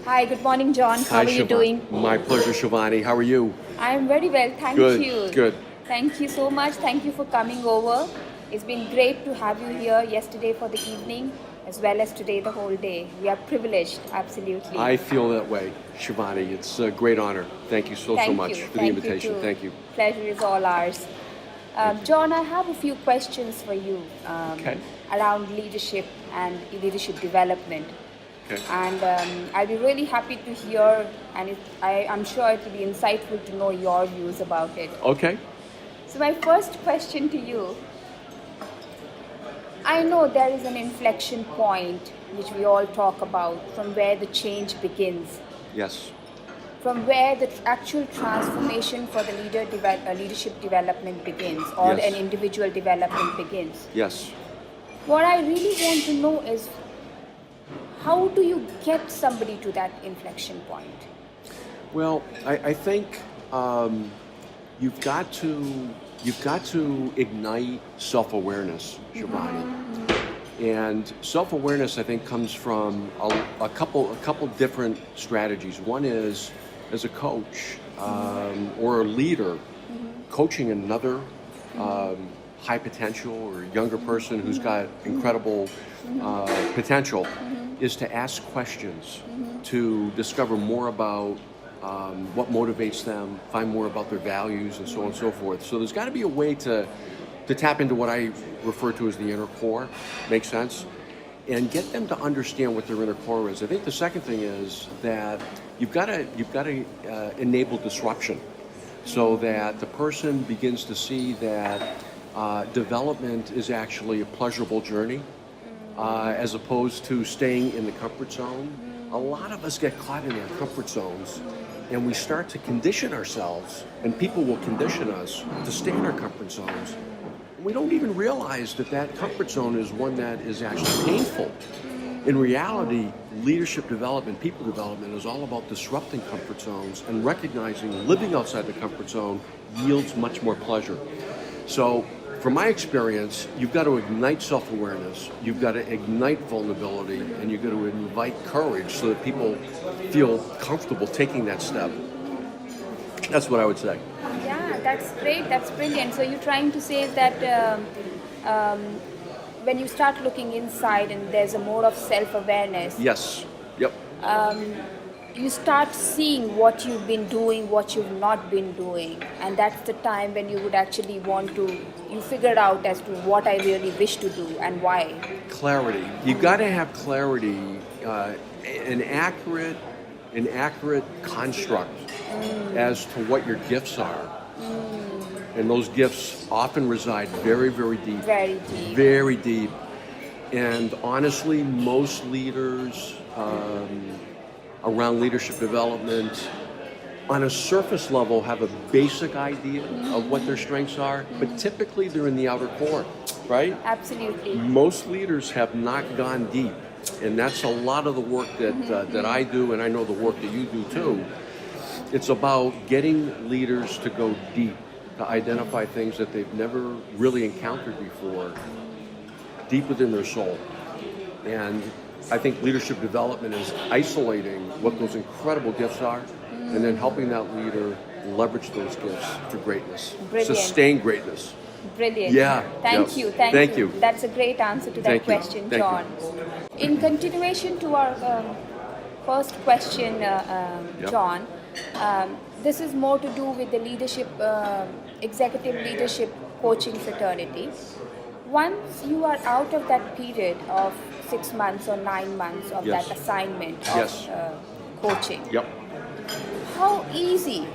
Hi, good morning, John. How Hi, are you Shivani. doing? My pleasure, Shivani. How are you? I am very well, thank Good, you. good. Thank you so much. Thank you for coming over. It's been great to have you here yesterday for the evening as well as today the whole day. We are privileged, absolutely. I feel that way, Shivani. It's a great honor. Thank you so Thank much you. for the Thank you invitation. too. Thank you. Pleasure is all ours. John, I have a few questions for you Okay. around leadership and leadership development. Okay. And I'll be really happy to hear, and I'm sure it will be insightful to know your views about it. Okay. So my first question to you, I know there is an inflection point which we all talk about from where the change begins, Yes. from where the actual transformation for the leadership development begins, or Yes. an individual development begins. Yes. What I really want to know is, how do you get somebody to that inflection point? Well, I think you've got to ignite self-awareness, Shivani. And self-awareness, I think, comes from a couple different strategies. One is, as a coach or a leader, coaching another high potential or younger person who's got incredible potential, is to ask questions to discover more about what motivates them, find more about their values, and so on and so forth. So there's got to be a way to tap into what I refer to as the inner core. Makes sense? And get them to understand what their inner core is. I think the second thing is that you've got to enable disruption, so that the person begins to see that development is actually a pleasurable journey, as opposed to staying in the comfort zone. A lot of us get caught in our comfort zones, and we start to condition ourselves, and people will condition us to stay in our comfort zones. We don't even realize that comfort zone is one that is actually painful. In reality, leadership development, people development is all about disrupting comfort zones and recognizing living outside the comfort zone yields much more pleasure. So, from my experience, you've got to ignite self-awareness, you've got to ignite vulnerability, and you've got to invite courage so that people feel comfortable taking that step. That's what I would say. Yeah, that's great. That's brilliant. So you're trying to say that when you start looking inside and there's a more of self-awareness, Yes. Yep. you start seeing what you've been doing, what you've not been doing, and that's the time when you would actually you figure out as to what I really wish to do and why. Clarity. You've got to have clarity, an accurate construct as to what your gifts are. And those gifts often reside very, very deep. Very deep. Very deep. And honestly, most leaders around leadership development, on a surface level, have a basic idea of what their strengths are, but typically they're in the outer core, right? Absolutely. Most leaders have not gone deep, and that's a lot of the work that I do, and I know the work that you do too. It's about getting leaders to go deep, to identify things that they've never really encountered before, deep within their soul. And I think leadership development is isolating what those incredible gifts are, and then helping that leader leverage those gifts for greatness, Brilliant. sustain greatness. Brilliant. Yeah. Thank Yes. you. Thank you. That's a great answer to that Thank you. question, Thank John. In continuation to our first question, John, this is more to do with the leadership, executive leadership coaching fraternity. Once you are out of that period of 6 months or 9 months of Yes. that assignment of Yes. coaching, Yep. how easy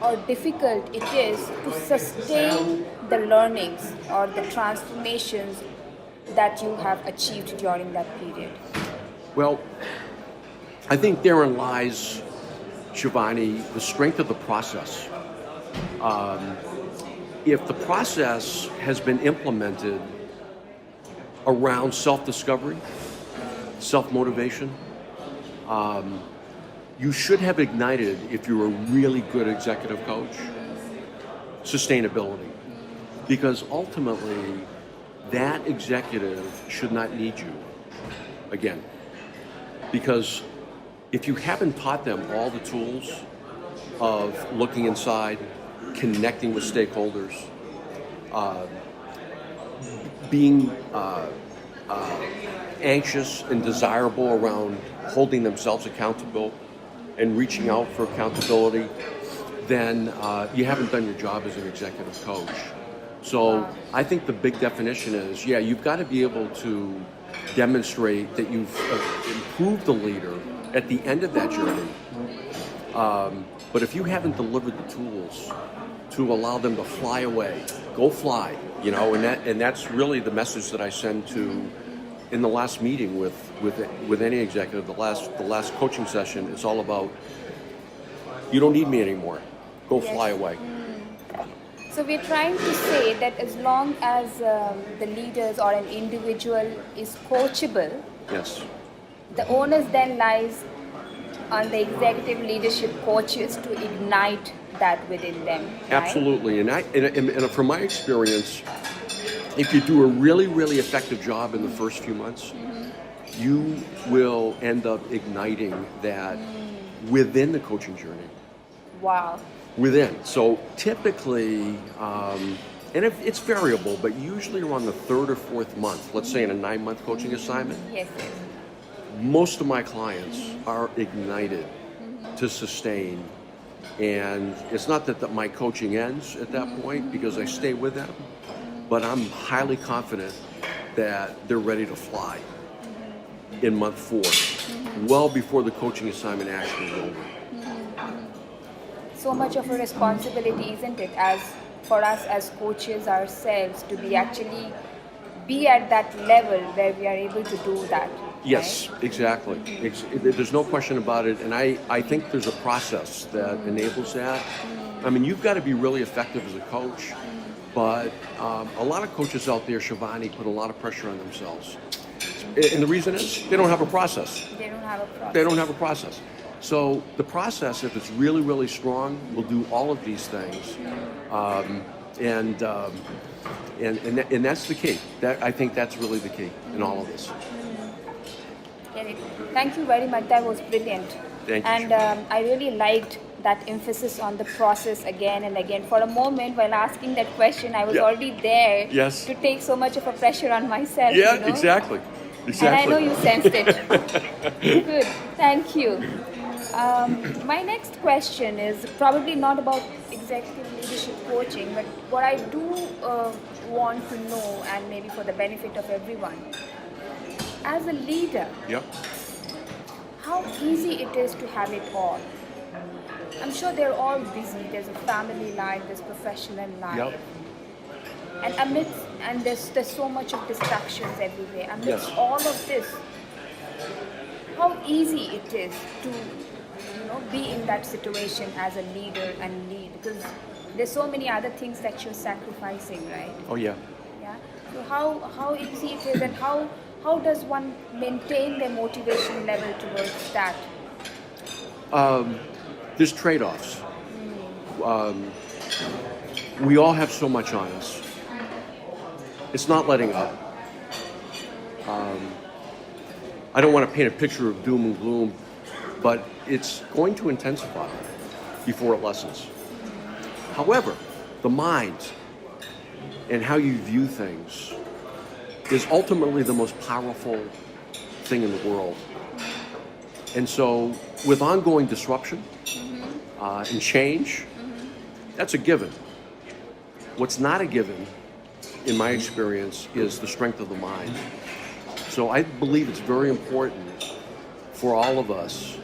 or difficult it is to sustain the learnings or the transformations that you have achieved during that period? Well, I think therein lies, Shivani, the strength of the process. If the process has been implemented around self-discovery, self-motivation, you should have ignited, if you're a really good executive coach, sustainability. Because ultimately, that executive should not need you again. Because if you haven't taught them all the tools of looking inside, connecting with stakeholders, uh, being anxious and desirable around holding themselves accountable and reaching out for accountability, then you haven't done your job as an executive coach. So I think the big definition is, yeah, you've got to be able to demonstrate that you've improved the leader at the end of that journey. But if you haven't delivered the tools to allow them to fly away, go fly, and that's really the message that I send to in the last meeting with any executive. The last coaching session is all about, you don't need me anymore. Go fly away. So we're trying to say that as long as the leaders or an individual is coachable, Yes. the onus then lies on the executive leadership coaches to ignite that within them. Right? Absolutely, and from my experience, if you do a really, really effective job in the first few months, you will end up igniting that within the coaching journey. Wow. Within. So typically, and it's variable, but usually around the third or fourth month, let's say in a 9-month coaching assignment, Yes. most of my clients are ignited to sustain. And it's not that my coaching ends at that point, because I stay with them, but I'm highly confident that they're ready to fly in month 4, well before the coaching assignment actually is over. So much of a responsibility, isn't it, as for us as coaches ourselves to be at that level where we are able to do that. Yes, right? exactly. There's no question about it, and I think there's a process that enables that. I mean, you've got to be really effective as a coach, but a lot of coaches out there, Shivani, put a lot of pressure on themselves. And the reason is they don't have a process. They don't have a process. They don't have a process. So the process, if it's really, really strong, will do all of these things, and that's the key. I think that's really the key in all of this. Get it. Thank you very much. That was brilliant. Thank you. And I really liked that emphasis on the process again and again. For a moment, while asking that question, I was already there Yes. to take so much of a pressure on myself. Yeah, you know? Exactly. And I know you sensed it. Good. Thank you. My next question is probably not about executive leadership coaching, but what I do want to know, and maybe for the benefit of everyone, as a leader, Yep. how easy it is to have it all. I'm sure they're all busy. There's a family life, there's professional life. Yep. And there's so much of distractions everywhere. Amidst Yes. all of this, how easy it is to be in that situation as a leader and lead, because there's so many other things that you're sacrificing, right? Oh yeah. Yeah. So how easy it is, and how does one maintain their motivation level towards that? There's trade-offs. We all have so much on us. It's not letting up. I don't want to paint a picture of doom and gloom, but it's going to intensify before it lessens. However, the mind and how you view things is ultimately the most powerful thing in the world. And so with ongoing disruption and change, that's a given. What's not a given, in my experience, is the strength of the mind. So I believe it's very important for all of us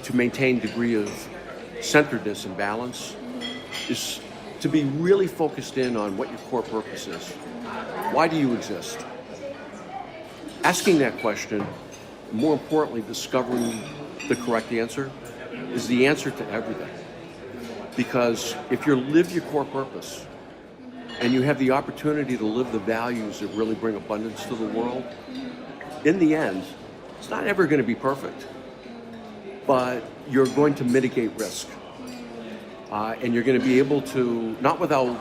to maintain degree of centeredness and balance, is to be really focused in on what your core purpose is. Why do you exist? Asking that question, more importantly, discovering the correct answer, is the answer to everything. Because if you live your core purpose and you have the opportunity to live the values that really bring abundance to the world, in the end, it's not ever going to be perfect, but you're going to mitigate risk. And you're going to be able to, not without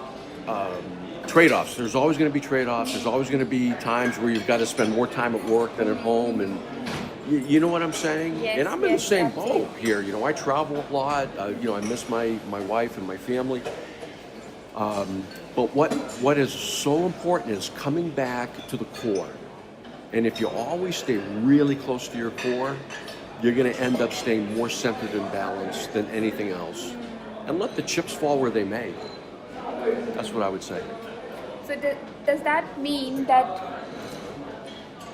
trade-offs. There's always going to be trade-offs. There's always going to be times where you've got to spend more time at work than at home, and You know what I'm saying? Yes, And I'm in the yes, same absolutely. boat here. You know, I travel a lot. I miss my wife and my family. But what is so important is coming back to the core. And if you always stay really close to your core, you're going to end up staying more centered and balanced than anything else. And let the chips fall where they may. That's what I would say. So does that mean that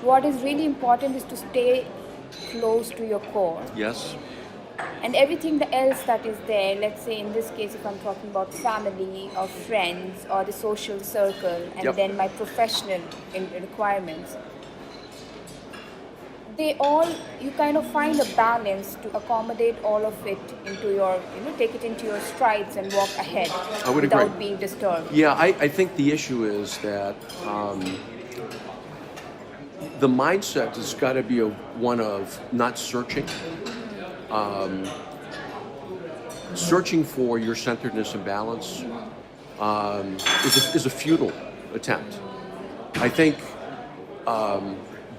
what is really important is to stay close to your core, Yes? and everything else that is there, let's say in this case if I'm talking about family or friends or the social circle, and Yep. then my professional requirements, they all, you kind of find a balance to accommodate all of it into your, take it into your strides and walk ahead I would without agree. being disturbed. Yeah, I think the issue is that the mindset has got to be one of not searching. Searching for your centeredness and balance is a futile attempt. I think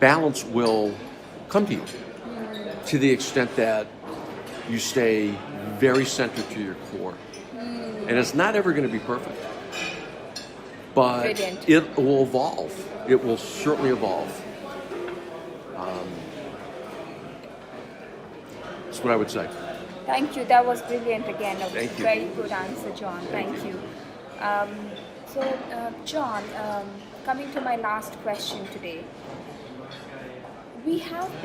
balance will come to you to the extent that you stay very centered to your core. And it's not ever going to be perfect, but Brilliant. it will evolve. It will certainly evolve. That's what I would say. Thank you. That was brilliant again. A Thank you. very good answer, John. Thank you. John, coming to my last question today. There have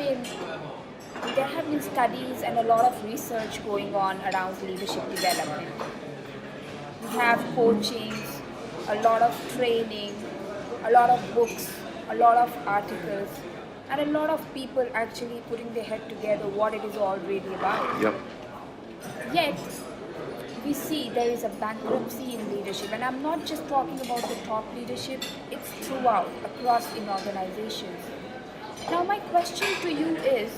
been studies and a lot of research going on around leadership development. We have coachings, a lot of training, a lot of books, a lot of articles, and a lot of people actually putting their head together what it is all really about. Yep. Yet, we see there is a bankruptcy in leadership, and I'm not just talking about the top leadership, it's throughout, across in organizations. Now, my question to you is,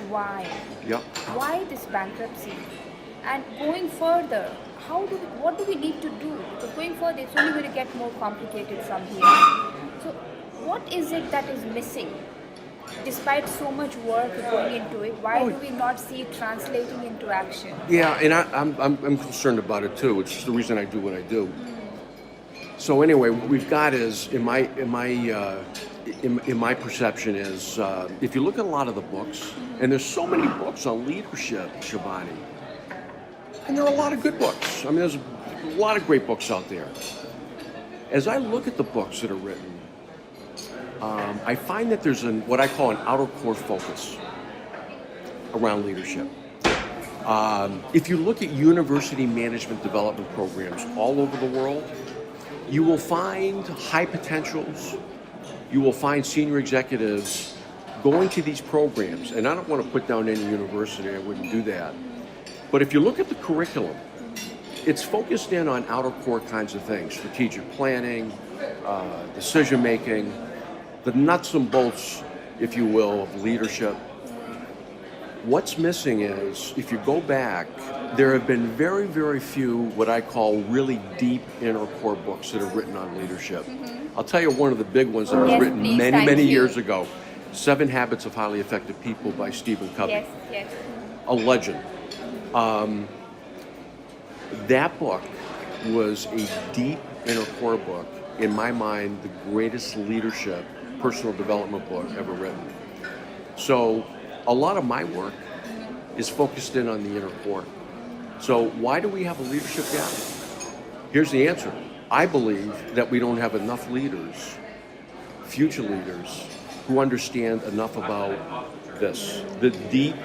why? Yep. Why this bankruptcy? And going further, what do we need to do? Because going further, it's only going to get more complicated from here. So, what is it that is missing? Despite so much work going into it, why do we not see it translating into action? Yeah, and I'm concerned about it too. It's the reason I do what I do. So anyway, what we've got is in my perception is if you look at a lot of the books, and there's so many books on leadership, Shivani, and there are a lot of good books. I mean, there's a lot of great books out there. As I look at the books that are written, I find that there's what I call an outer core focus around leadership. If you look at university management development programs all over the world, you will find high potentials, you will find senior executives going to these programs, and I don't want to put down any university, I wouldn't do that. But if you look at the curriculum, it's focused in on outer core kinds of things, strategic planning, decision making, the nuts and bolts, if you will, of leadership. What's missing is, if you go back, there have been very, very few what I call really deep inner core books that are written on leadership. I'll tell you one of the big ones that was Yes, written please, many, many thank you. years ago, 7 Habits of Highly Effective People by Stephen Covey. Yes, yes. A legend. That book was a deep inner core book, in my mind, the greatest leadership, personal development book ever written. So a lot of my work is focused in on the inner core. So why do we have a leadership gap? Here's the answer. I believe that we don't have enough leaders, future leaders, who understand enough about this, the deep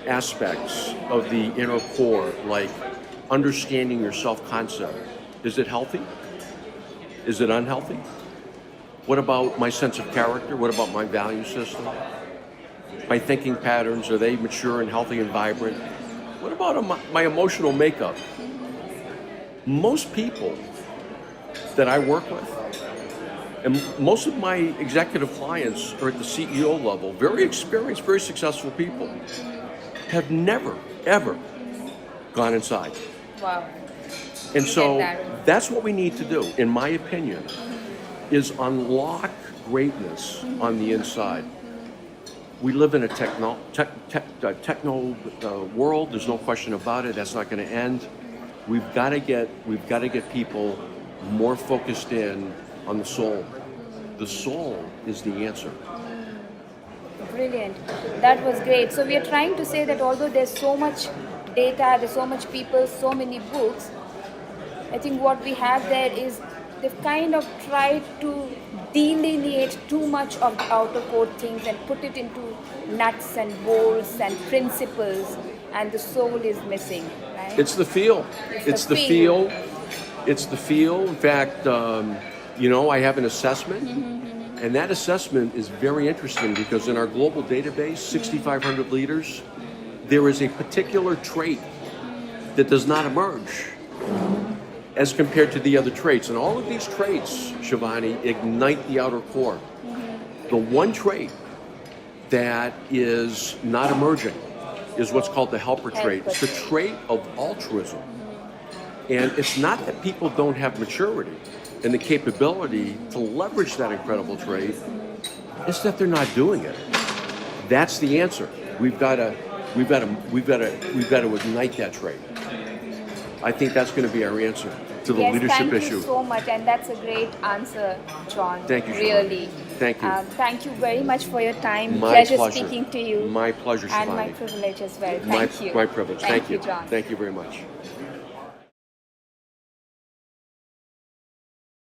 aspects of the inner core, like understanding your self-concept. Is it healthy? Is it unhealthy? What about my sense of character? What about my value system? My thinking patterns, are they mature and healthy and vibrant? What about my emotional makeup? Most people that I work with, and most of my executive clients are at the CEO level, very experienced, very successful people, have never, ever gone inside. Wow. And so that. that's what we need to do, in my opinion, is unlock greatness on the inside. we live in a techno world. There's no question about it. That's not going to end. We've got to get people more focused in on the soul. The soul is the answer. Brilliant. That was great. So we are trying to say that although there's so much data, there's so much people, so many books, I think what we have there is they've kind of tried to delineate too much of the outer core things and put it into nuts and bolts and principles, and the soul is missing, right? It's the feel. It's the feel. It's the feel. In fact, I have an assessment, and that assessment is very interesting because in our global database, 6,500 leaders, there is a particular trait that does not emerge as compared to the other traits. And all of these traits, Shivani, ignite the outer core. The one trait that is not emerging is what's called the helper trait. It's the trait of altruism. And it's not that people don't have maturity and the capability to leverage that incredible trait, it's that they're not doing it. That's the answer. We've got to ignite that trait. I think that's going to be our answer to the leadership issue. Thank you so much, and that's a great answer, John. Thank you, really. Thank you. Thank you very much for your time. My pleasure pleasure. speaking to you. My pleasure, Shivani. And my privilege as well. Thank you. My privilege. Thank you. John. Thank you very much.